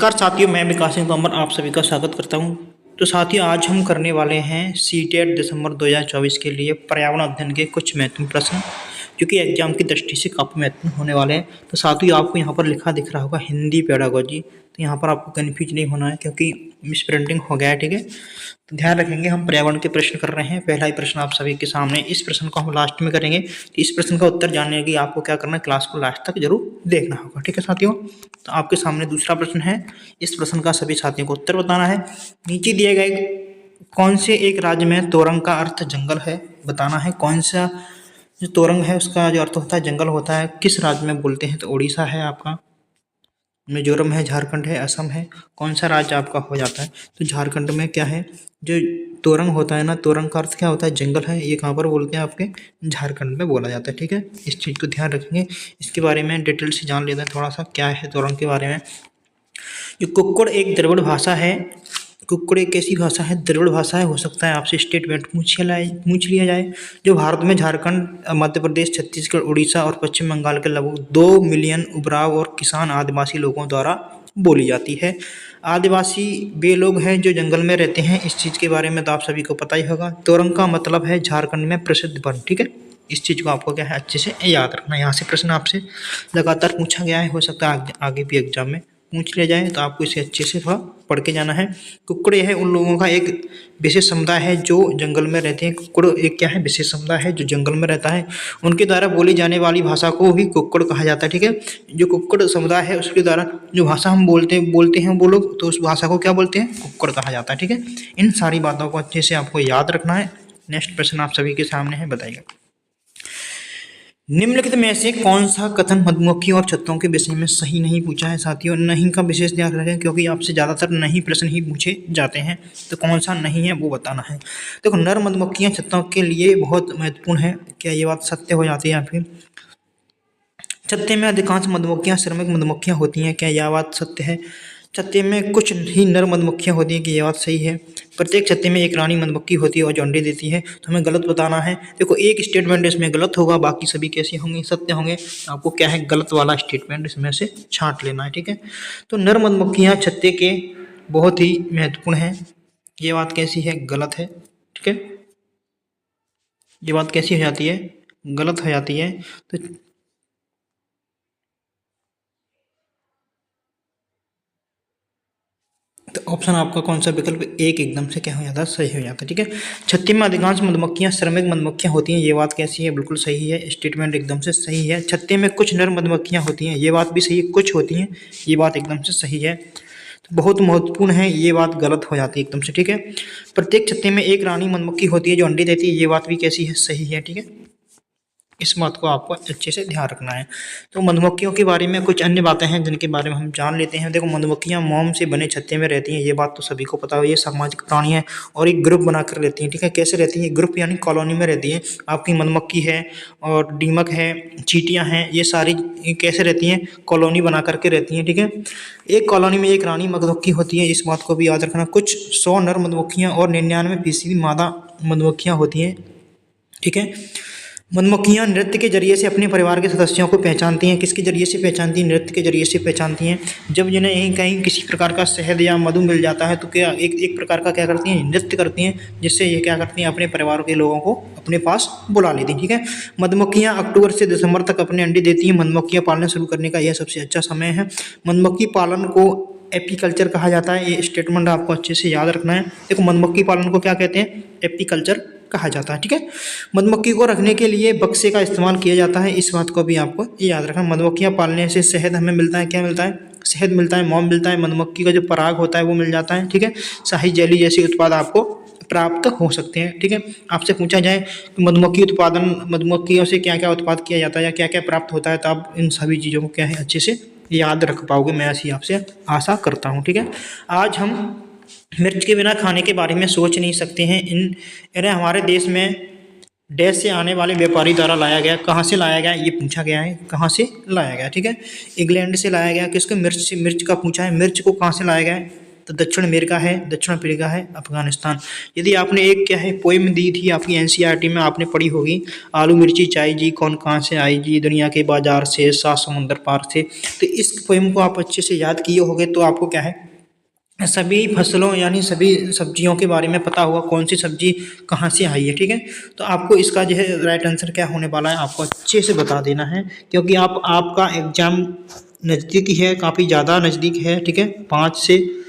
नमस्कार साथियों, मैं विकास सिंह तोमर आप सभी का स्वागत करता हूं। तो साथियों, आज हम करने वाले हैं सीटेट दिसंबर 2024 के लिए पर्यावरण अध्ययन के कुछ महत्वपूर्ण प्रश्न, जो कि एग्जाम की दृष्टि से काफ़ी महत्वपूर्ण होने वाले हैं। तो साथियों, आपको यहाँ पर लिखा दिख रहा होगा हिंदी पेडागोजी। तो यहाँ पर आपको कन्फ्यूज नहीं होना है, क्योंकि मिस प्रिंटिंग हो गया है, ठीक है। तो ध्यान रखेंगे, हम पर्यावरण के प्रश्न कर रहे हैं। पहला ही प्रश्न आप सभी के सामने, इस प्रश्न को हम लास्ट में करेंगे। तो इस प्रश्न का उत्तर जानने के लिए आपको क्या करना है, क्लास को लास्ट तक जरूर देखना होगा, ठीक है साथियों। तो आपके सामने दूसरा प्रश्न है। इस प्रश्न का सभी साथियों को उत्तर बताना है। नीचे दिए गए कौन से एक राज्य में तोरंग का अर्थ जंगल है, बताना है। कौन सा जो तोरंग है उसका जो अर्थ होता है जंगल होता है, किस राज्य में बोलते हैं। तो उड़ीसा है आपका, मिजोरम है, झारखंड है, असम है। कौन सा राज्य आपका हो जाता है। तो झारखंड में क्या है, जो तोरंग होता है ना, तोरंग का अर्थ क्या होता है, जंगल है। ये कहाँ पर बोलते हैं, आपके झारखंड में बोला जाता है, ठीक है। इस चीज़ को ध्यान रखेंगे। इसके बारे में डिटेल से जान लेते हैं थोड़ा सा, क्या है तोरंग के बारे में। जो कुक्कुड़ एक द्रविड़ भाषा है। कुक्कुड़ एक कैसी भाषा है, द्रविड़ भाषा है। हो सकता है आपसे स्टेटमेंट पूछ लिया जाए। जो भारत में झारखंड, मध्य प्रदेश, छत्तीसगढ़, उड़ीसा और पश्चिम बंगाल के लगभग 2 मिलियन उब्राव और किसान आदिवासी लोगों द्वारा बोली जाती है। आदिवासी वे लोग हैं जो जंगल में रहते हैं। इस चीज़ के बारे में तो आप सभी को पता ही होगा। तोरंग का मतलब है झारखंड में प्रसिद्ध वन, ठीक है। इस चीज़ को आपको क्या है, अच्छे से याद रखना। यहाँ से प्रश्न आपसे लगातार पूछा गया है, हो सकता है आगे भी एग्जाम में पूछ लिया जाए, तो आपको इसे अच्छे से थोड़ा पढ़ के जाना है। कुक्कुड़ यह उन लोगों का एक विशेष समुदाय है जो जंगल में रहते हैं। कुक्कुड़ एक क्या है, विशेष समुदाय है जो जंगल में रहता है। उनके द्वारा बोली जाने वाली भाषा को भी कुक्कुड़ कहा जाता है, ठीक है। जो कुक्कुड़ समुदाय है उसके द्वारा जो भाषा हम बोलते हैं वो लोग, तो उस भाषा को क्या बोलते हैं, कुक्कुड़ कहा जाता है, ठीक है। इन सारी बातों को अच्छे से आपको याद रखना है। नेक्स्ट प्रश्न आप सभी के सामने है, बताइए। निम्नलिखित में से कौन सा कथन मधुमक्खियों और छत्तों के विषय में सही नहीं पूछा है। साथियों, नहीं का विशेष ध्यान रखें, क्योंकि आपसे ज़्यादातर नहीं प्रश्न ही पूछे जाते हैं। तो कौन सा नहीं है वो बताना है। देखो, नर मधुमक्खियाँ छत्तों के लिए बहुत महत्वपूर्ण है। क्या ये बात सत्य हो जाती है या फिर। छत्ते में अधिकांश मधुमक्खियाँ श्रमिक मधुमक्खियाँ होती हैं। क्या यह बात सत्य है। छत्ते में कुछ ही नर मधुमक्खियाँ होती हैं। कि यह बात सही है। प्रत्येक छत्ते में एक रानी मधुमक्खी होती है और जो अंडे देती है। तो हमें गलत बताना है। देखो, एक स्टेटमेंट इसमें गलत होगा, बाकी सभी कैसे होंगे, सत्य होंगे। आपको क्या है, गलत वाला स्टेटमेंट इसमें से छांट लेना है, ठीक है। तो नर मधुमक्खियाँ छत्ते के बहुत ही महत्वपूर्ण हैं। ये बात कैसी है, गलत है, ठीक है। ये बात कैसी हो जाती है, गलत हो जाती है। तो ऑप्शन आपका कौन सा, विकल्प एक एकदम से क्या हो जाता है, सही हो जाता है, ठीक है। छत्ते में अधिकांश मधुमक्खियां श्रमिक मधुमक्खियां होती हैं। ये बात कैसी है, बिल्कुल सही है। स्टेटमेंट एकदम से सही है। छत्ते में कुछ नर मधुमक्खियां होती हैं। ये बात भी सही है, कुछ होती हैं। ये बात एकदम से सही है। तो बहुत महत्वपूर्ण है, ये बात गलत हो जाती है एकदम से, ठीक है। प्रत्येक छत्ते में एक रानी मधुमक्खी होती है जो अंडे देती है। ये बात भी कैसी है, सही है, ठीक है। इस बात को आपको अच्छे से ध्यान रखना है। तो मधुमक्खियों के बारे में कुछ अन्य बातें हैं जिनके बारे में हम जान लेते हैं। देखो, मधुमक्खियां मोम से बने छत्ते में रहती हैं। ये बात तो सभी को पता हो। ये सामाजिक प्राणी है और एक ग्रुप बनाकर रहती हैं, ठीक है। कैसे रहती हैं, ग्रुप यानी कॉलोनी में रहती है। आपकी मधुमक्खी है और दीमक है, चींटियां हैं, ये सारी कैसे रहती हैं, कॉलोनी बना करके रहती हैं, ठीक है। एक कॉलोनी में एक रानी मधुमक्खी होती है। इस बात को भी याद रखना। कुछ 100 नर मधुमक्खियाँ और 99 मादा मधुमक्खियाँ होती हैं, ठीक है। मधुमक्खियाँ नृत्य के जरिए से अपने परिवार के सदस्यों को पहचानती हैं। किसके जरिए से पहचानती हैं, नृत्य के जरिए से पहचानती हैं। जब जिन्हें यहीं कहीं किसी प्रकार का शहद या मधु मिल जाता है तो क्या एक प्रकार का क्या करती हैं, नृत्य करती हैं, जिससे ये क्या करती हैं, अपने परिवार के लोगों को अपने पास बुला लेती हैं, ठीक है। मधुमक्खियाँ अक्टूबर से दिसंबर तक अपने अंडे देती हैं। मधुमक्खियाँ पालना शुरू करने का यह सबसे अच्छा समय है। मधुमक्खी पालन को एपीकल्चर कहा जाता है। ये स्टेटमेंट आपको अच्छे से याद रखना है। देखो, मधुमक्खी पालन को क्या कहते हैं, एपीकल्चर कहा जाता है, ठीक है। मधुमक्खी को रखने के लिए बक्से का इस्तेमाल किया जाता है। इस बात को भी आपको याद रखना। मधुमक्खियां पालने से शहद हमें मिलता है। क्या मिलता है, शहद मिलता है, मोम मिलता है। मधुमक्खी का जो पराग होता है वो मिल जाता है, ठीक है। शाही जेली जैसे उत्पाद आपको प्राप्त हो सकते हैं, ठीक है। आपसे पूछा जाए कि मधुमक्खी उत्पादन, मधुमक्खियों से क्या क्या उत्पाद किया जाता है या क्या क्या प्राप्त होता है, तो आप इन सभी चीज़ों को क्या है, अच्छे से याद रख पाओगे। मैं ऐसी आपसे आशा करता हूँ, ठीक है। आज हम मिर्च के बिना खाने के बारे में सोच नहीं सकते हैं। इन्हें हमारे देश में डैश से आने वाले व्यापारी द्वारा लाया गया। कहाँ से लाया गया, ये पूछा गया है, कहाँ से लाया गया, ठीक है। इंग्लैंड से लाया गया। किसको, मिर्च से, मिर्च का पूछा है। मिर्च को कहाँ से लाया गया है, तो दक्षिण अमेरिका है, दक्षिण अफ्रीका है, अफगानिस्तान। यदि आपने एक क्या है पोएम दी थी आपकी एनसीईआरटी में, आपने पढ़ी होगी, आलू मिर्ची चाय जी कौन कहाँ से आई जी, दुनिया के बाजार से, सात समुंदर पार से। तो इस पोएम को आप अच्छे से याद किए होंगे तो आपको क्या है सभी फसलों यानी सभी सब्जियों के बारे में पता होगा कौन सी सब्जी कहाँ से आई है, ठीक है। तो आपको इसका जो है राइट आंसर क्या होने वाला है आपको अच्छे से बता देना है, क्योंकि आपका एग्जाम नज़दीक ही है, काफ़ी ज़्यादा नज़दीक है, ठीक है। 5 से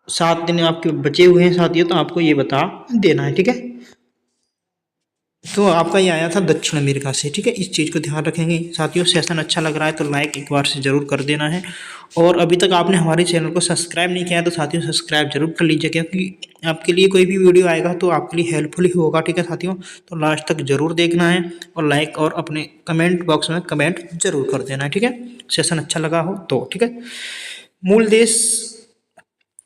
7 दिन आपके बचे हुए हैं साथियों, तो आपको ये बता देना है, ठीक है। तो आपका ये आया था दक्षिण अमेरिका से, ठीक है। इस चीज़ को ध्यान रखेंगे साथियों। सेशन अच्छा लग रहा है तो लाइक एक बार से ज़रूर कर देना है, और अभी तक आपने हमारे चैनल को सब्सक्राइब नहीं किया है तो साथियों सब्सक्राइब जरूर कर लीजिए, क्योंकि आपके लिए कोई भी वीडियो आएगा तो आपके लिए हेल्पफुल ही होगा, ठीक है साथियों। तो लास्ट तक जरूर देखना है, और लाइक और अपने कमेंट बॉक्स में कमेंट जरूर कर देना है, ठीक है। सेशन अच्छा लगा हो तो, ठीक है। मूल देश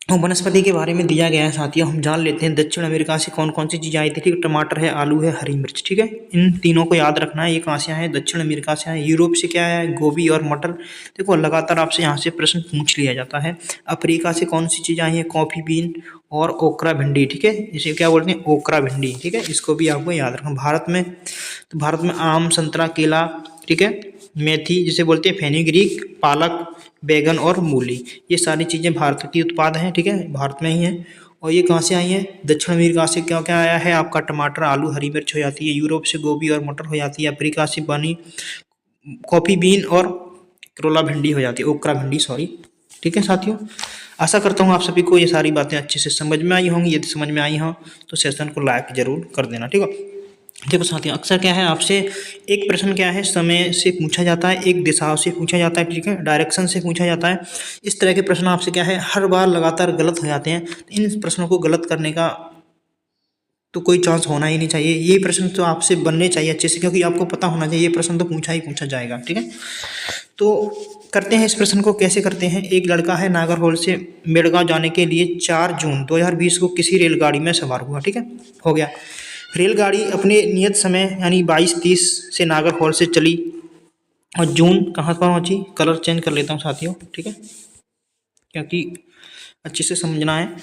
और वनस्पति के बारे में दिया गया है साथियों। हम जान लेते हैं दक्षिण अमेरिका से कौन कौन सी चीज़ें आई थी, ठीक। टमाटर है, आलू है, हरी मिर्च, ठीक है। इन तीनों को याद रखना है। ये कहाँ से आए हैं, दक्षिण अमेरिका से आए। यूरोप से क्या है, गोभी और मटर। देखो लगातार आपसे यहाँ से प्रश्न पूछ लिया जाता है। अफ्रीका से कौन सी चीज़ आई है, कॉफ़ी बीन और ओकरा भिंडी, ठीक है। इसे क्या बोलते हैं, ओकरा भिंडी, ठीक है। इसको भी आपको याद रखना। भारत में तो भारत में आम, संतरा, केला, ठीक है। मेथी जिसे बोलते हैं फेनुग्रीक, पालक, बैगन और मूली, ये सारी चीज़ें भारत की उत्पाद हैं, ठीक है, भारत में ही हैं। और ये कहाँ से आई हैं, दक्षिण अमेरिका से। क्या क्या आया है आपका, टमाटर, आलू, हरी मिर्च हो जाती है। यूरोप से गोभी और मटर हो जाती है। अफ्रीका से बनी कॉफ़ी बीन और करोला भिंडी हो जाती है, ओकरा भिंडी सॉरी, ठीक है साथियों। आशा करता हूँ आप सभी को ये सारी बातें अच्छे से समझ में आई होंगी। यदि समझ में आई हों तो सेशन को लाइक जरूर कर देना, ठीक है। देखो साथियों अक्सर क्या है आपसे एक प्रश्न क्या है समय से पूछा जाता है, एक दिशा से पूछा जाता है, ठीक है, डायरेक्शन से पूछा जाता है। इस तरह के प्रश्न आपसे क्या है हर बार लगातार गलत हो जाते हैं। तो इन प्रश्नों को गलत करने का तो कोई चांस होना ही नहीं चाहिए। ये प्रश्न तो आपसे बनने चाहिए अच्छे से, क्योंकि आपको पता होना चाहिए ये प्रश्न तो पूछा ही पूछा जाएगा, ठीक है। तो करते हैं इस प्रश्न को, कैसे करते हैं। एक लड़का है नागरहोल से मेड़गांव जाने के लिए 4 जून 2020 को किसी रेलगाड़ी में सवार हुआ, ठीक है, हो गया। रेलगाड़ी अपने नियत समय यानी 22:30 से नागरहोल से चली, और जून कहाँ पर पहुँची, कलर चेंज कर लेता हूँ साथियों, ठीक है, क्योंकि अच्छे से समझना है।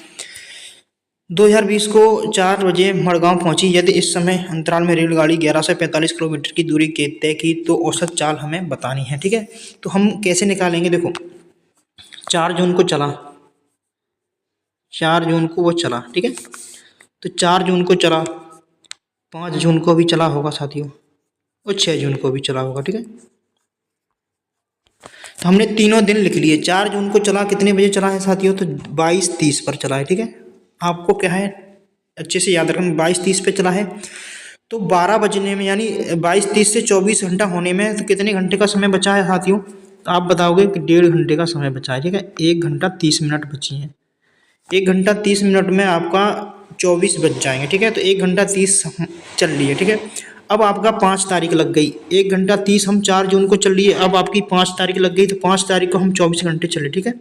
2020 को 4 बजे मड़गांव पहुंची। यदि इस समय अंतराल में रेलगाड़ी 11 से 45 किलोमीटर की दूरी के तय की तो औसत चाल हमें बतानी है, ठीक है। तो हम कैसे निकालेंगे, देखो 4 जून को चला, 4 जून को वो चला, ठीक है। तो 4 जून को चला, 5 जून को भी चला होगा साथियों, और 6 जून को भी चला होगा, ठीक है। तो हमने तीनों दिन लिख लिए। 4 जून को चला, कितने बजे चला है साथियों, तो 22:30 पर चला है, ठीक है। आपको क्या है अच्छे से याद रखना, 22:30 पे चला है तो 12 बजने में यानी 22:30 से 24 घंटा होने में तो कितने घंटे का समय बचा है साथियों, तो आप बताओगे कि 1.5 घंटे का समय बचा है, ठीक है। 1 घंटा 30 मिनट बची है। 1 घंटा 30 मिनट में आपका 24 बज जाएंगे, ठीक है। तो 1 घंटा 30 चल रही है, ठीक है। अब आपका 5 तारीख लग गई। 1 घंटा 30 हम 4 जून को चल रही है, अब आपकी 5 तारीख लग गई, तो 5 तारीख को हम 24 घंटे चले, ठीक है।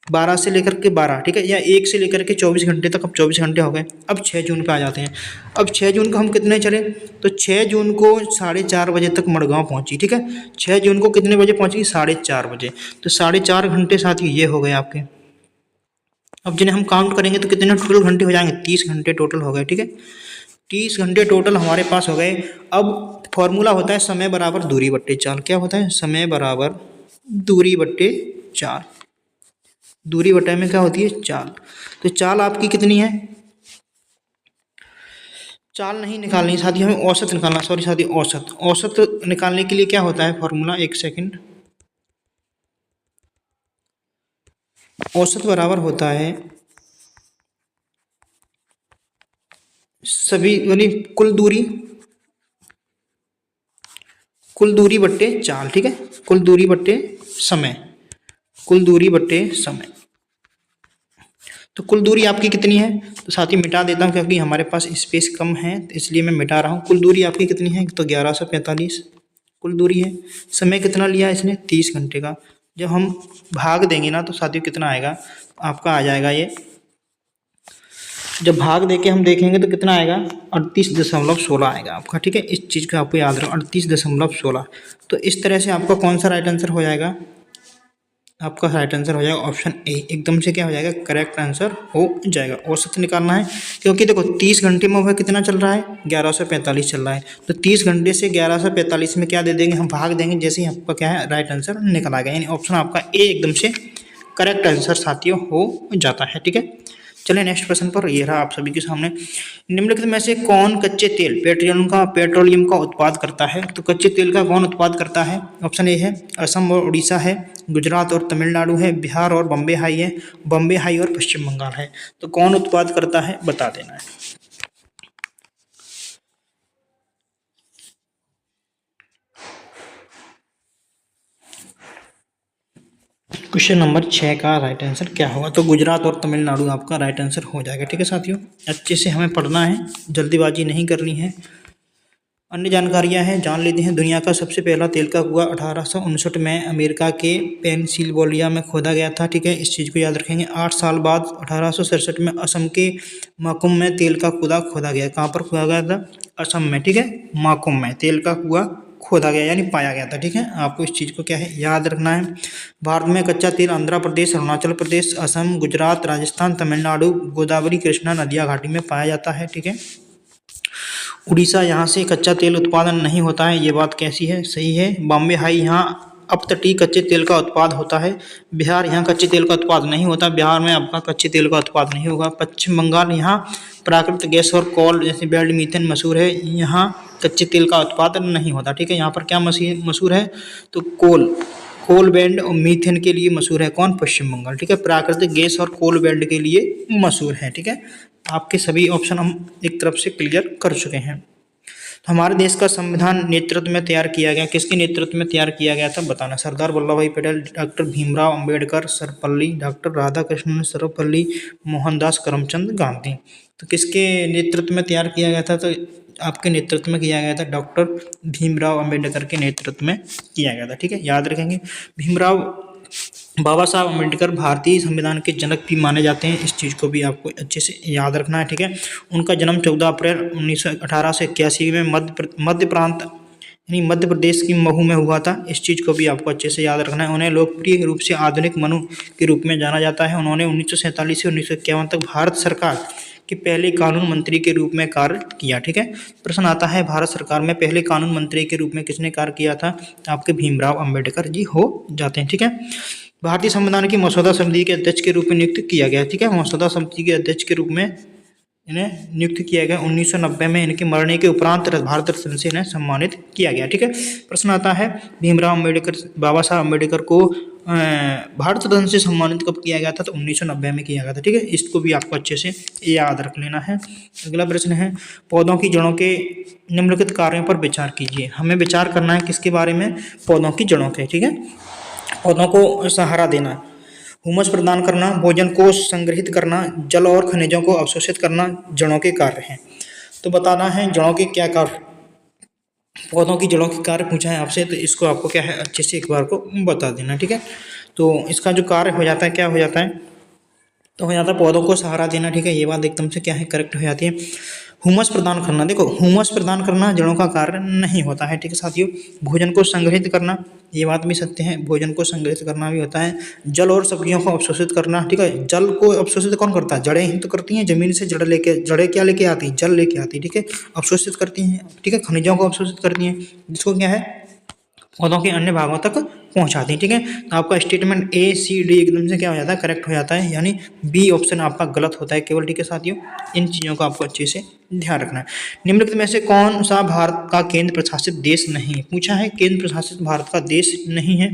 12 से लेकर के 12, ठीक है, या 1 से लेकर के 24 घंटे तक, अब 24 घंटे हो गए। अब 6 जून पे आ जाते हैं। अब 6 जून को हम कितने चले, तो 6 जून को 4:30 बजे तक मड़गांव पहुंची, ठीक है। 6 जून को कितने बजे पहुंची, 4:30 बजे। तो 4.5 घंटे साथ ही ये हो गए आपके। अब जिन्हें हम काउंट करेंगे तो कितने टोटल घंटे हो जाएंगे, 30 घंटे टोटल हो गए, ठीक है। 30 घंटे टोटल हमारे पास हो गए। अब फॉर्मूला होता है समय बराबर दूरी बट्टे चाल। क्या होता है, समय बराबर दूरी बट्टे चाल। दूरी बटे में क्या होती है, चाल। तो चाल आपकी कितनी है, चाल नहीं निकालनी साथी, हमें औसत निकालना, सॉरी साथी, औसत। औसत निकालने के लिए क्या होता है फॉर्मूला, एक सेकंड। औसत बराबर होता है सभी यानी कुल दूरी बट्टे चाल, ठीक है। कुल दूरी बट्टे समय, कुल दूरी बट्टे समय। तो कुल दूरी आपकी कितनी है, तो साथ ही मिटा देता हूँ क्योंकि हमारे पास स्पेस कम है, तो इसलिए मैं मिटा रहा हूँ। कुल दूरी आपकी कितनी है, तो 1145 कुल दूरी है। समय कितना लिया इसने, 30 घंटे का। जब हम भाग देंगे ना तो साथियों कितना आएगा, आपका आ जाएगा ये, जब भाग दे के हम देखेंगे तो कितना आएगा, 38.16 आएगा आपका, ठीक है। इस चीज़ को आपको याद रखो, 38.16। तो इस तरह से आपका कौन सा राइट आंसर हो जाएगा, आपका राइट आंसर हो जाएगा ऑप्शन ए, एकदम से क्या हो जाएगा, करेक्ट आंसर हो जाएगा। औसत निकालना है, क्योंकि देखो 30 घंटे में वह कितना चल रहा है, 1145 चल रहा है, तो 30 घंटे से 1145 में क्या दे देंगे हम, भाग देंगे, जैसे ही आपका क्या है राइट आंसर निकल आएगा, यानी ऑप्शन आपका ए एकदम से करेक्ट आंसर साथियों हो जाता है। ठीक है, चलिए नेक्स्ट प्रश्न पर, ये रहा आप सभी के सामने। निम्नलिखित में से कौन कच्चे तेल पेट्रोलियम का उत्पाद करता है, तो कच्चे तेल का कौन उत्पाद करता है, ऑप्शन ए है असम और उड़ीसा है, गुजरात और तमिलनाडु है, बिहार और बम्बे हाई है, बम्बे हाई और पश्चिम बंगाल है। तो कौन उत्पाद करता है बता देना है। क्वेश्चन नंबर 6 का राइट आंसर क्या होगा, तो गुजरात और तमिलनाडु आपका राइट आंसर हो जाएगा। ठीक है साथियों, अच्छे से हमें पढ़ना है, जल्दीबाजी नहीं करनी है। अन्य जानकारियां हैं, जान लेते हैं। दुनिया का सबसे पहला तेल का कुआं 1859 में अमेरिका के पेंसिल्वेनिया में खोदा गया था। ठीक है, इस चीज़ को याद रखेंगे। 8 साल बाद 1867 में असम के माकुम में तेल का कुआं खोदा गया। कहाँ पर खोदा गया था, असम में। ठीक है, माकुम में तेल का कुआं खोदा गया यानी पाया गया था। ठीक है, आपको इस चीज़ को क्या है याद रखना है। भारत में कच्चा तेल आंध्र प्रदेश, अरुणाचल प्रदेश, असम, गुजरात, राजस्थान, तमिलनाडु, गोदावरी कृष्णा नदिया घाटी में पाया जाता है। ठीक है, उड़ीसा, यहाँ से कच्चा तेल उत्पादन नहीं होता है, ये बात कैसी है, सही है। बॉम्बे हाई, यहाँ अपतटीय कच्चे तेल का उत्पाद होता है। बिहार, यहाँ कच्चे तेल का उत्पाद नहीं होता, बिहार में आपका कच्चे तेल का उत्पाद नहीं होगा। पश्चिम बंगाल, यहाँ प्राकृतिक गैस और कोल जैसे बेल्ट मीथेन मशहूर है, यहाँ कच्चे तेल का उत्पादन नहीं होता। ठीक है, यहाँ पर क्या मशहूर है, तो कोल बेल्ट और मीथेन के लिए मशहूर है कौन, पश्चिम बंगाल। ठीक है, प्राकृतिक गैस और कोल बेल्ट के लिए मशहूर है। ठीक है, आपके सभी ऑप्शन हम एक तरफ से क्लियर कर चुके हैं। तो हमारे देश का संविधान नेतृत्व में तैयार किया गया, किसके नेतृत्व में तैयार किया गया था बताना। सरदार वल्लभ भाई पटेल, डॉक्टर भीमराव अंबेडकर, सर्वपल्ली डॉक्टर राधाकृष्णन, सर्वपल्ली मोहनदास करमचंद गांधी। तो किसके नेतृत्व में तैयार किया गया था, तो आपके नेतृत्व में किया गया था, डॉक्टर भीमराव अंबेडकर के नेतृत्व में किया गया था। ठीक है, याद रखेंगे। बाबा साहब अम्बेडकर भारतीय संविधान के जनक भी माने जाते हैं, इस चीज़ को भी आपको अच्छे से याद रखना है। ठीक है, उनका जन्म 14 अप्रैल 1881 में मध्य प्रांत यानी मध्य प्रदेश की महू में हुआ था, इस चीज़ को भी आपको अच्छे से याद रखना है। उन्हें लोकप्रिय रूप से आधुनिक मनु के रूप में जाना जाता है। उन्होंने 1947 से 1951 तक भारत सरकार के पहले कानून मंत्री के रूप में कार्य किया। ठीक है, प्रश्न आता है भारत सरकार में पहले कानून मंत्री के रूप में किसने कार्य किया था, आपके भीमराव अंबेडकर जी हो जाते हैं। ठीक है, भारतीय संविधान की मसौदा समिति के अध्यक्ष के रूप में नियुक्त किया गया। ठीक है, मसौदा समिति के अध्यक्ष के रूप में इन्हें नियुक्त किया गया। 1990 में इनके मरने के उपरांत भारत रत्न से इन्हें सम्मानित किया गया। ठीक है, प्रश्न आता है भीमराव अम्बेडकर, बाबा साहब अम्बेडकर को भारत रत्न से सम्मानित कब किया गया था, तो 1990 में किया गया था। ठीक है, इसको भी आपको अच्छे से याद रख लेना है। अगला प्रश्न है पौधों की जड़ों के निम्नलिखित कार्यों पर विचार कीजिए। हमें विचार करना है किसके बारे में, पौधों की जड़ों के। ठीक है, पौधों को सहारा देना, हुमस प्रदान करना, भोजन को संग्रहित करना, जल और खनिजों को अवशोषित करना जड़ों के कार्य हैं। तो बताना है जड़ों के क्या कार्य, पौधों की जड़ों के कार्य पूछा है आपसे, तो इसको आपको क्या है अच्छे से एक बार को बता देना। ठीक है, तो इसका जो कार्य हो जाता है क्या हो जाता है, तो हो जाता है पौधों को सहारा देना। ठीक है, ये बात एकदम से क्या है करेक्ट हो जाती है। हुमस प्रदान करना, देखो हुमस प्रदान करना जड़ों का कार्य नहीं होता है। ठीक है साथियों, भोजन को संग्रहित करना, ये बात भी सत्य है, भोजन को संग्रहित करना भी होता है। जल और सब्जियों को अवशोषित करना, ठीक है, जल को अवशोषित कौन करता है, जड़ें ही तो करती हैं, जमीन से जड़ें क्या लेके आती हैं, जल लेके आती है। ठीक है, अवशोषित करती हैं। ठीक है, खनिजों को अवशोषित करती हैं, जिसको क्या है पौधों के अन्य भागों तक पहुंचाती है। ठीक है, तो आपका स्टेटमेंट ए सी डी एकदम से क्या हो जाता है करेक्ट हो जाता है, यानी बी ऑप्शन आपका गलत होता है केवल। ठीक है साथियों, इन चीज़ों का आपको अच्छे से ध्यान रखना है। निम्नलिखित में से कौन सा भारत का केंद्र प्रशासित देश नहीं है, पूछा है केंद्र प्रशासित भारत का देश नहीं है,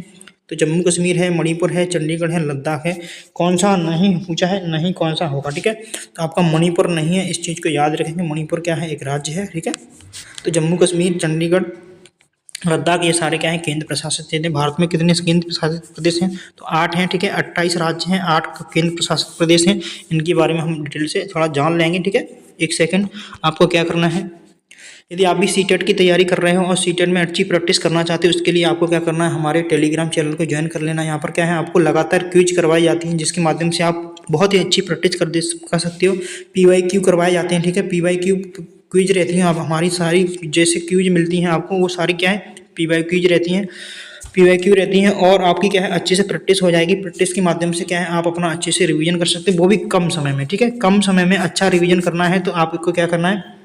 तो जम्मू कश्मीर है, मणिपुर है, चंडीगढ़ है, लद्दाख है। कौन सा नहीं पूछा है, नहीं कौन सा होगा। ठीक है, तो आपका मणिपुर नहीं है, इस चीज़ को याद रखेंगे। मणिपुर क्या है, एक राज्य है। ठीक है, तो जम्मू कश्मीर, चंडीगढ़, लद्दाख ये सारे क्या हैं केंद्र प्रशासित थे। भारत में कितने केंद्र प्रशासित प्रदेश हैं, तो 8 हैं। ठीक है, 28 राज्य हैं, 8 केंद्र प्रशासित प्रदेश हैं। इनके बारे में हम डिटेल से थोड़ा जान लेंगे। ठीक है, एक सेकंड, आपको क्या करना है, यदि आप भी सीटेट की तैयारी कर रहे हो और सीटेट में अच्छी प्रैक्टिस करना चाहते हो, उसके लिए आपको क्या करना है, हमारे टेलीग्राम चैनल को ज्वाइन कर लेना। यहाँ पर क्या है आपको लगातार क्विज करवाई जाती हैं, जिसके माध्यम से आप बहुत ही अच्छी प्रैक्टिस कर सकते हो। PYQ करवाए जाते हैं। ठीक है, PYQ क्विज रहती हैं, आप हमारी सारी जैसे क्विज मिलती हैं आपको, वो सारी क्या है PYQ क्विज रहती हैं। पीवाईक्यू रहती हैं और आपकी क्या है अच्छे से प्रैक्टिस हो जाएगी। प्रैक्टिस के माध्यम से क्या है आप अपना अच्छे से रिवीजन कर सकते हैं, वो भी कम समय में। ठीक है, कम समय में अच्छा रिवीजन करना है तो आपको क्या करना है,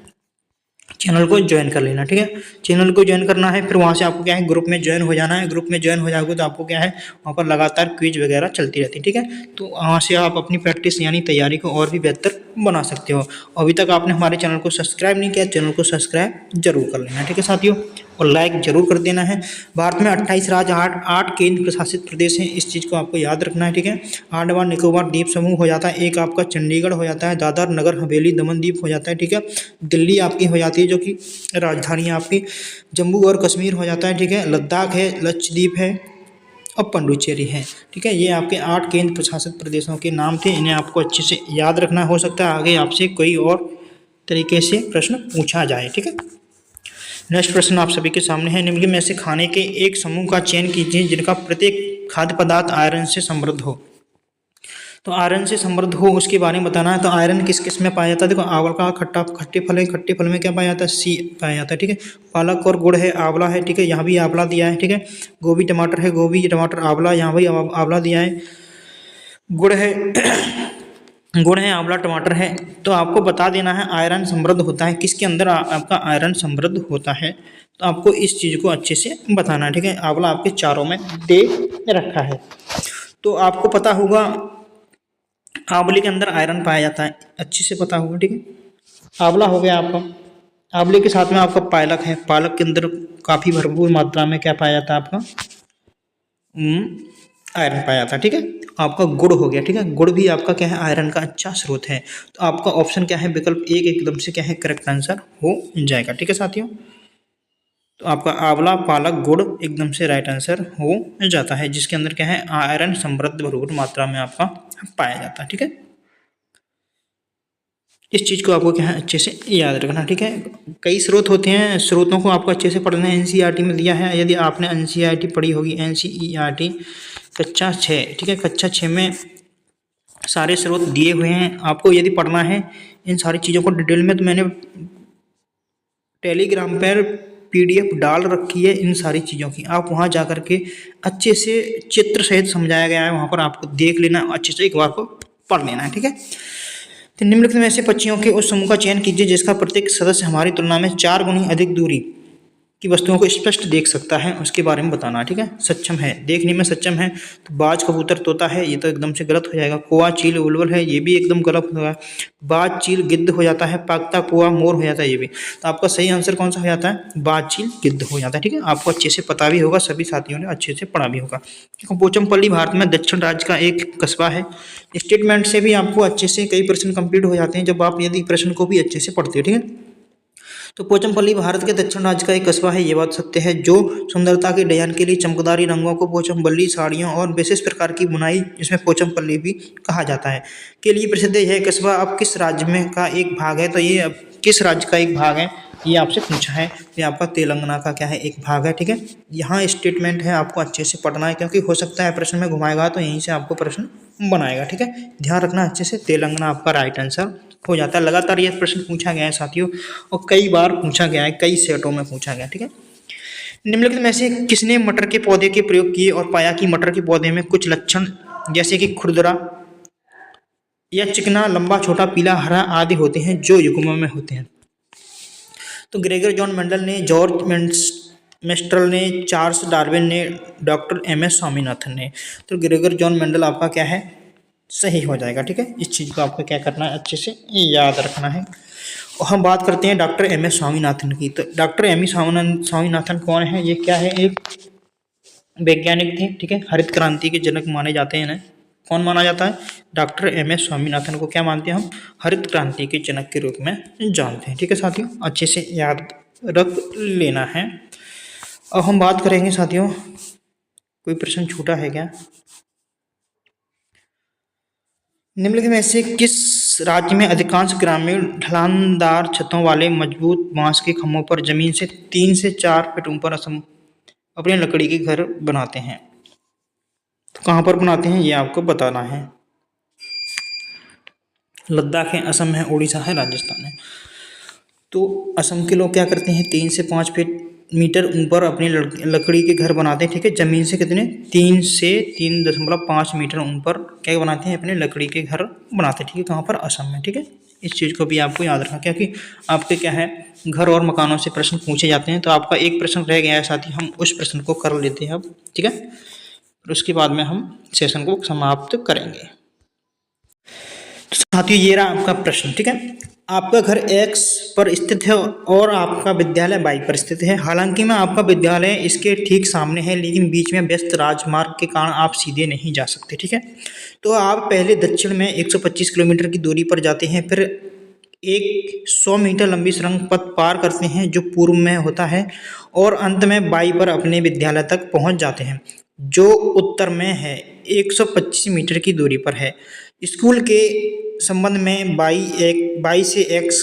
चैनल को ज्वाइन कर लेना। ठीक है, चैनल को ज्वाइन करना है, फिर वहाँ से आपको क्या है ग्रुप में ज्वाइन हो जाना है। ग्रुप में ज्वाइन हो जाओगे तो आपको क्या है वहाँ पर लगातार क्विज वगैरह चलती रहती है। ठीक है, तो वहाँ से आप अपनी प्रैक्टिस यानी तैयारी को और भी बेहतर बना सकते हो। अभी तक आपने हमारे चैनल को सब्सक्राइब नहीं किया, चैनल को सब्सक्राइब जरूर कर लेना। ठीक है साथियों, और लाइक जरूर कर देना है। भारत में 28 राज्य, 8 केंद्र प्रशासित प्रदेश हैं, इस चीज़ को आपको याद रखना है। ठीक है, अंडमान निकोबार द्वीप समूह हो जाता है, एक आपका चंडीगढ़ हो जाता है, दादर नगर हवेली दमन द्वीप हो जाता है। ठीक है, दिल्ली आपकी हो जाती है जो कि राजधानी आपकी, जम्मू और कश्मीर हो जाता है। ठीक है, लद्दाख है, लक्षद्वीप है और पंडुचेरी है। ठीक है, ये आपके 8 केंद्र प्रशासित प्रदेशों के नाम थे, इन्हें आपको अच्छे से याद रखना। हो सकता है आगे आपसे कोई और तरीके से प्रश्न पूछा जाए। ठीक है, नेक्स्ट प्रश्न आप सभी के सामने है, निम्नलिखित में से खाने के एक समूह का चयन कीजिए जिनका प्रत्येक खाद्य पदार्थ आयरन से समृद्ध हो। तो आयरन से समृद्ध हो उसके बारे में बताना है। तो आयरन किस किस में पाया जाता है, देखो आंवला का खट्टे फल है, खट्टे फल में क्या पाया जाता है, सी पाया जाता है। ठीक है, पालक और गुड़ है, आंवला है। ठीक है, यहाँ भी आंवला दिया है। ठीक है, गोभी टमाटर है, गोभी टमाटर आंवला, यहाँ भी आंवला दिया है। गुड़ है गुड़ है, आंवला टमाटर है। तो आपको बता देना है आयरन समृद्ध होता है किसके अंदर आपका आयरन समृद्ध होता है, तो आपको इस चीज़ को अच्छे से बताना है। ठीक है, आंवला आपके चारों में दे रखा है, तो आपको पता होगा आंवले के अंदर आयरन पाया जाता है, अच्छे से पता होगा। ठीक है, आंवला हो गया आपका, आंवले के साथ में आपका पालक है, पालक के अंदर काफ़ी भरपूर मात्रा में क्या पाया जाता है आपका आयरन पाया जाता है। ठीक है, आपका गुड़ हो गया। ठीक है, गुड़ भी आपका क्या है आयरन का अच्छा स्रोत है, तो आपका ऑप्शन क्या है विकल्प एक एकदम से क्या है करेक्ट आंसर हो जाएगा। ठीक है साथियों, तो आपका आंवला पालक गुड़ एकदम से राइट आंसर हो जाता है, जिसके अंदर क्या है आयरन समृद्ध भरपूर मात्रा में आपका पाया जाता है। ठीक है, इस चीज़ को आपको क्या है अच्छे से याद रखना। ठीक है, कई स्रोत होते हैं, स्रोतों को आपको अच्छे से पढ़ना है। एनसीईआरटी में दिया है, यदि आपने एनसीईआरटी पढ़ी होगी, एनसीईआरटी कक्षा 6। ठीक है, कक्षा 6 में सारे स्रोत दिए हुए हैं। आपको यदि पढ़ना है इन सारी चीज़ों को डिटेल में, तो मैंने टेलीग्राम पर पीडीएफ डाल रखी है इन सारी चीज़ों की, आप वहाँ जा कर के अच्छे से चित्र सहित समझाया गया है, वहाँ पर आपको देख लेना, अच्छे से एक बार को पढ़ लेना है। ठीक है, तो निम्नलिखित में ऐसे पक्षियों के उस समूह का चयन कीजिए जिसका प्रत्येक सदस्य हमारी तुलना में 4 गुनी अधिक दूरी की वस्तुओं को स्पष्ट देख सकता है, उसके बारे में बताना। ठीक है, सक्षम है, देखने में सक्षम है, तो बाज कबूतर तोता है, ये तो एकदम से गलत हो जाएगा। कौवा चील बुलबुल है, ये भी एकदम गलत होगा। बाज चील गिद्ध हो जाता है, पागता कौवा मोर हो जाता है, ये भी। तो आपका सही आंसर कौन सा हो जाता है, बाज चील गिद्ध हो जाता है। ठीक है, आपको अच्छे से पता भी होगा, सभी साथियों ने अच्छे से पढ़ा भी होगा। पोचमपल्ली भारत में दक्षिण राज्य का एक कस्बा है। स्टेटमेंट से भी आपको अच्छे से कई प्रश्न कंप्लीट हो जाते हैं जब आप यदि प्रश्न को भी अच्छे से पढ़ते हो। ठीक है, तो पोचमपल्ली भारत के दक्षिण राज्य का एक कस्बा है, ये बात सत्य है। जो सुंदरता के डिजाइन के लिए चमकदारी रंगों को पोचमपल्ली साड़ियों और विशेष प्रकार की बुनाई, जिसमें पोचमपल्ली भी कहा जाता है, के लिए प्रसिद्ध है। यह कस्बा अब किस राज्य में का एक भाग है, तो ये अब किस राज्य का एक भाग है ये आपसे पूछा है। ये आपका तेलंगाना का क्या है एक भाग है। ठीक है, यहाँ स्टेटमेंट है, आपको अच्छे से पढ़ना है, क्योंकि हो सकता है प्रश्न में घुमाएगा तो यहीं से आपको प्रश्न बनाएगा। ठीक है, ध्यान रखना अच्छे से, तेलंगाना आपका राइट आंसर हो जाता है। लगातार ये प्रश्न पूछा गया है साथियों, और कई बार पूछा गया है, कई सेटों में पूछा गया। ठीक है, निम्नलिखित में से किसने मटर के पौधे के प्रयोग किए और पाया कि मटर के पौधे में कुछ लक्षण जैसे कि खुरदरा या चिकना, लंबा, छोटा, पीला, हरा आदि होते हैं जो युग्म में होते हैं। तो ग्रेगर जॉन मेंडल ने, जॉर्ज मेस्ट्रल ने, चार्ल्स डार्विन ने, डॉक्टर एम.एस. स्वामीनाथन ने। तो ग्रेगर जॉन मेंडल आपका क्या है सही हो जाएगा। ठीक है, इस चीज़ को आपको क्या करना है अच्छे से याद रखना है। और हम बात करते हैं डॉक्टर एम.एस. स्वामीनाथन की। तो डॉक्टर एम.एस. स्वामीनाथन कौन है, ये क्या है एक वैज्ञानिक थे। ठीक है, हरित क्रांति के जनक माने जाते हैं इन्हें। कौन माना जाता है, डॉक्टर एम.एस. स्वामीनाथन को क्या मानते हैं हम, हरित क्रांति के जनक के रूप में जानते हैं। ठीक है साथियों, अच्छे से याद रख लेना है। अब हम बात करेंगे साथियों, कोई प्रश्न छूटा है क्या, निम्नलिखित में से किस राज्य में अधिकांश ग्रामीण ढलानदार छतों वाले मजबूत बांस के खंभों पर जमीन से 3 से 4 फीट ऊपर अपने लकड़ी के घर बनाते हैं। तो कहाँ पर बनाते हैं ये आपको बताना है। लद्दाख है, असम है, उड़ीसा है, राजस्थान है। तो असम के लोग क्या करते हैं 3 से 5 फीट मीटर ऊपर अपनी लकड़ी के घर बनाते हैं, ठीक है। ज़मीन से कितने 3 से 3.5 मीटर ऊपर क्या बनाते हैं, अपने लकड़ी के घर बनाते हैं, ठीक है। कहाँ पर, असम में, ठीक है। इस चीज़ को भी आपको याद रखना, क्योंकि आपके क्या है घर और मकानों से प्रश्न पूछे जाते हैं। तो आपका एक प्रश्न रह गया है साथी, हम उस प्रश्न को कर लेते हैं अब, ठीक है। फिर उसके बाद में हम सेशन को समाप्त करेंगे। तो साथियों ये रहा आपका प्रश्न, ठीक है। आपका घर X पर स्थित है और आपका विद्यालय Y पर स्थित है। हालांकि में आपका विद्यालय इसके ठीक सामने है, लेकिन बीच में व्यस्त राजमार्ग के कारण आप सीधे नहीं जा सकते, ठीक है। तो आप पहले दक्षिण में 125 किलोमीटर की दूरी पर जाते हैं, फिर एक 100 मीटर लंबी सुरंग पथ पार करते हैं जो पूर्व में होता है, और अंत में Y पर अपने विद्यालय तक पहुंच जाते हैं जो उत्तर में है, 125 मीटर की दूरी पर है। स्कूल के संबंध में बाई से एक्स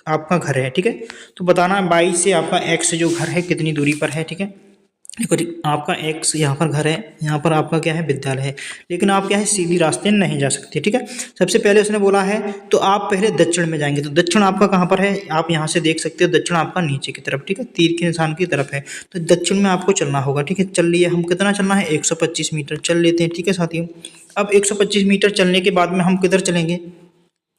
आपका घर है, ठीक है। तो बताना बाई से आपका एक्स जो घर है कितनी दूरी पर है, ठीक है। देखो आपका एक्स यहाँ पर घर है, यहाँ पर आपका क्या है विद्यालय है, लेकिन आप क्या है सीधी रास्ते नहीं जा सकते, ठीक है। सबसे पहले उसने बोला है तो आप पहले दक्षिण में जाएंगे। तो दक्षिण आपका कहाँ पर है, आप यहाँ से देख सकते हो, दक्षिण आपका नीचे की तरफ, ठीक है, तीर के निशान की तरफ है। तो दक्षिण में आपको चलना होगा, ठीक है। चल लिए हम, कितना चलना है 125 मीटर चल लेते हैं, ठीक है साथियों। अब 125 मीटर चलने के बाद में हम किधर चलेंगे,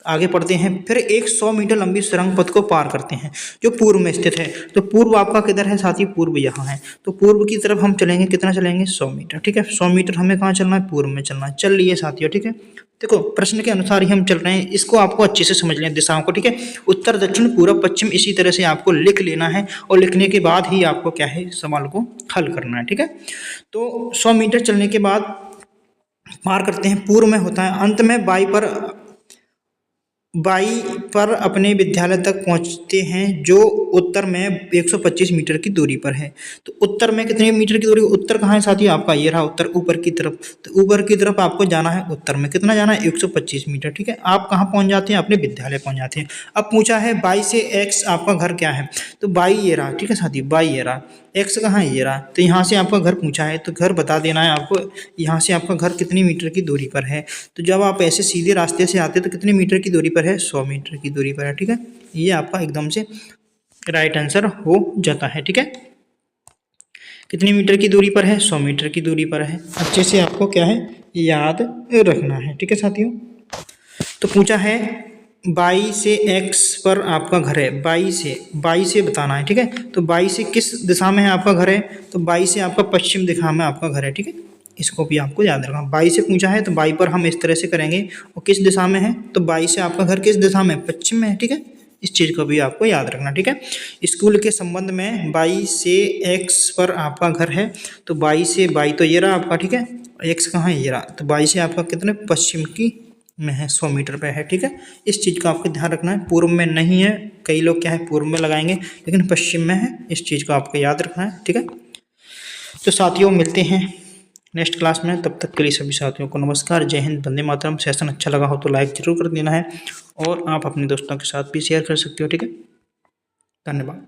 आगे बढ़ते हैं। फिर एक 100 मीटर लंबी सुरंग पथ को पार करते हैं जो पूर्व में स्थित है। तो पूर्व आपका किधर है साथी, पूर्व यहाँ है। तो पूर्व की तरफ हम चलेंगे, कितना चलेंगे 100 मीटर, ठीक है। 100 मीटर हमें कहाँ चलना है, पूर्व में चलना है। चल लिए साथियों, ठीक है। देखो प्रश्न के अनुसार ही हम चल रहे हैं, इसको आपको अच्छे से समझ लें दिशाओं को, ठीक है। उत्तर दक्षिण पूर्व पश्चिम इसी तरह से आपको लिख लेना है, और लिखने के बाद ही आपको क्या है सवाल को हल करना है, ठीक है। तो 100 मीटर चलने के बाद पार करते हैं, पूर्व में होता है, अंत में बाई पर अपने विद्यालय तक पहुंचते हैं जो उत्तर में 125 मीटर की दूरी पर है। तो उत्तर में कितने मीटर की दूरी, उत्तर कहाँ है साथी, आपका ये रहा उत्तर, ऊपर की तरफ। तो ऊपर की तरफ आपको जाना है, उत्तर में कितना जाना है 125 मीटर, ठीक है। आप कहाँ पहुंच जाते हैं, अपने विद्यालय पहुंच जाते हैं। अब पूछा है बाई से एक्स आपका घर क्या है, तो बाई ये रहा, ठीक है साथी, बाई ये रहा, एक्स कहाँ है ये रहा। तो यहाँ से आपका घर पूछा है, तो घर बता देना है आपको, यहाँ से आपका घर कितनी मीटर की दूरी पर है। तो जब आप ऐसे सीधे रास्ते से आते तो कितने मीटर की दूरी पर है, 100 मीटर की दूरी पर है, ठीक है। ये आपका एकदम से राइट आंसर हो जाता है, ठीक है। कितनी मीटर की दूरी पर है, 100 मीटर की दूरी पर है। अच्छे से आपको क्या है याद रखना है, ठीक है साथियों। तो पूछा है बाई से एक्स पर आपका घर है, बाई से बताना है, ठीक है। तो बाई से किस दिशा में है आपका घर है, तो बाई से आपका पश्चिम दिशा में आपका घर है, ठीक है। इसको भी आपको याद रखना। बाई से पूछा है तो बाई पर हम इस तरह से करेंगे, और किस दिशा में है, तो बाई से आपका घर किस दिशा में, पश्चिम में है, ठीक है। इस चीज़ को भी आपको याद रखना, ठीक है। स्कूल के संबंध में बाई से एक्स पर आपका घर है, तो बाई से बाई तो ये रहा आपका, ठीक है, एक्स कहाँ है ये रहा। तो बाई से आपका कितने पश्चिम की में है, 100 मीटर पे है, ठीक है। इस चीज़ का आपको ध्यान रखना है, पूर्व में नहीं है, कई लोग क्या है पूर्व में लगाएंगे, लेकिन पश्चिम में है, इस चीज़ को आपको याद रखना है, ठीक है। तो साथियों मिलते हैं नेक्स्ट क्लास में, तब तक के लिए सभी साथियों को नमस्कार, जय हिंद, वंदे मातरम। सेशन अच्छा लगा हो तो लाइक जरूर कर देना है, और आप अपने दोस्तों के साथ भी शेयर कर सकते हो, ठीक है। धन्यवाद।